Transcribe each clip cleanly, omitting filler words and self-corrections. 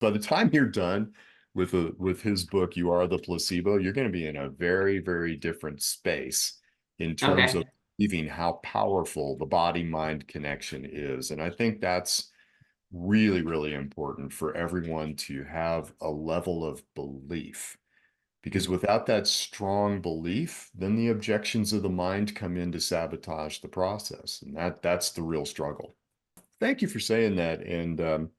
by the time you're done with his book, You Are the Placebo, you're going to be in a very, very different space in terms of Okay. believing how powerful the body-mind connection is. And I think that's really, really important for everyone to have a level of belief. Because Mm. without that strong belief, then the objections of the mind come in to sabotage the process. And that's the real struggle. Thank you for saying that. And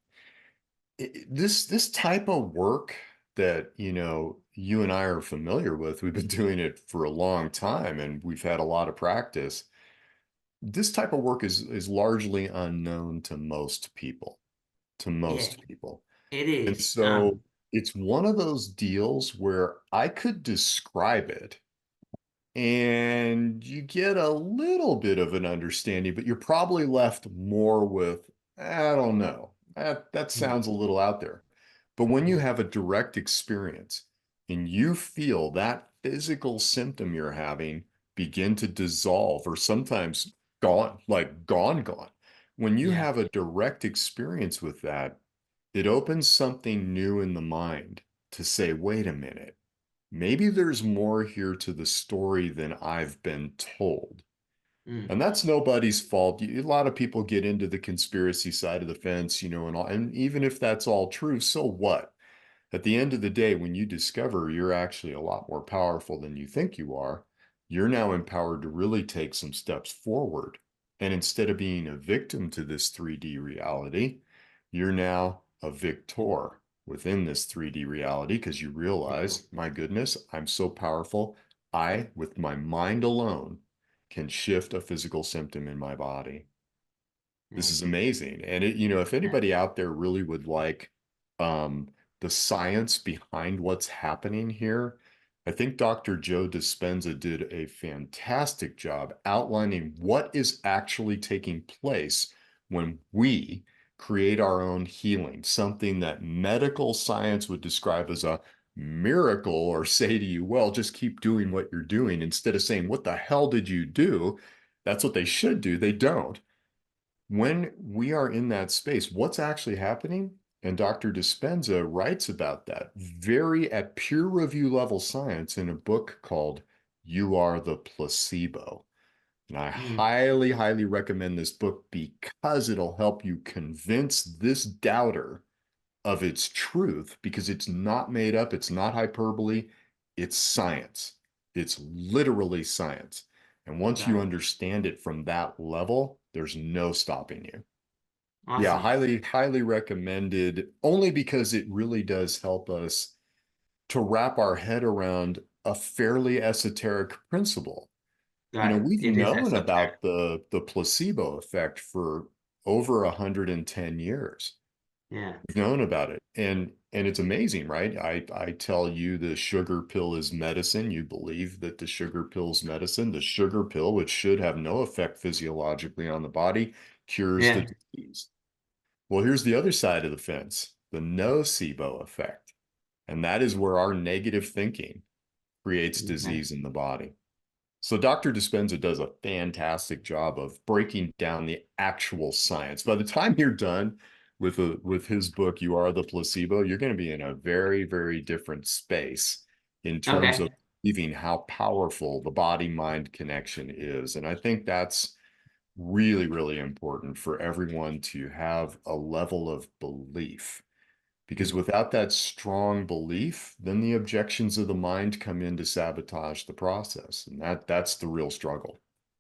this type of work that, you and I are familiar with, we've been doing it for a long time and we've had a lot of practice. This type of work is largely unknown to most people, to Yeah, most people. it And is. so it's one of those deals where I could describe it and you get a little bit of an understanding, but you're probably left more with, I don't know. That Mm. sounds a little out there. But when you Yeah. have a direct experience and you feel that physical symptom you're having begin to dissolve or sometimes gone, like gone. When you Yeah. have a direct experience with that, it opens something new in the mind to say, wait a minute, maybe there's more here to the story than I've been told. Mm. And that's nobody's fault. A lot of people get into the conspiracy side of the fence, and all. And even if that's all true, so what? At the end of the day, when you discover you're actually a lot more powerful than you think you are, you're now empowered to really take some steps forward. And instead of being a victim to this 3D reality, you're now a victor within this 3D reality because you Yeah. realize, my goodness, I'm so powerful. I, with my mind alone, can shift a physical symptom in my body. This Yeah. is amazing. And if Yeah. anybody out there really would like um, the science behind what's happening here, I think Dr. Joe Dispenza did a fantastic job outlining what is actually taking place when we create our own healing, something that medical science would describe as a miracle or say to you, well, just keep doing what you're doing instead of saying, what the hell did you do? That's what they should do. They don't. When we are in that space, what's actually happening? And Dr. Dispenza writes about that very at peer review level science in a book called You Are the Placebo. And I Mm. highly, highly recommend this book because it'll help you convince this doubter of its truth because it's not made up, it's not hyperbole, it's science. It's literally science. And once Got you it. understand it from that level, there's no stopping you. Yeah, Awesome. highly, highly recommended, only because it really does help us to wrap our head around a fairly esoteric principle. Got it. We've It is known esoteric. about the placebo effect for over 110 years. Yeah. We've known about it. And it's amazing, right? I tell you the sugar pill is medicine. You believe that the sugar pill's medicine. The sugar pill, which should have no effect physiologically on the body, cures the Yeah. disease. Well, here's the other side of the fence, the nocebo effect. And that is where our negative thinking creates Okay. disease in the body. So Dr. Dispenza does a fantastic job of breaking down the actual science. By the time you're done with his book, You Are the Placebo, you're going to be in a very, very different space in terms of Okay. believing how powerful the body-mind connection is. And I think that's really, really important for everyone to have a level of belief. Because Mm. without that strong belief, then the objections of the mind come in to sabotage the process. And that's the real struggle.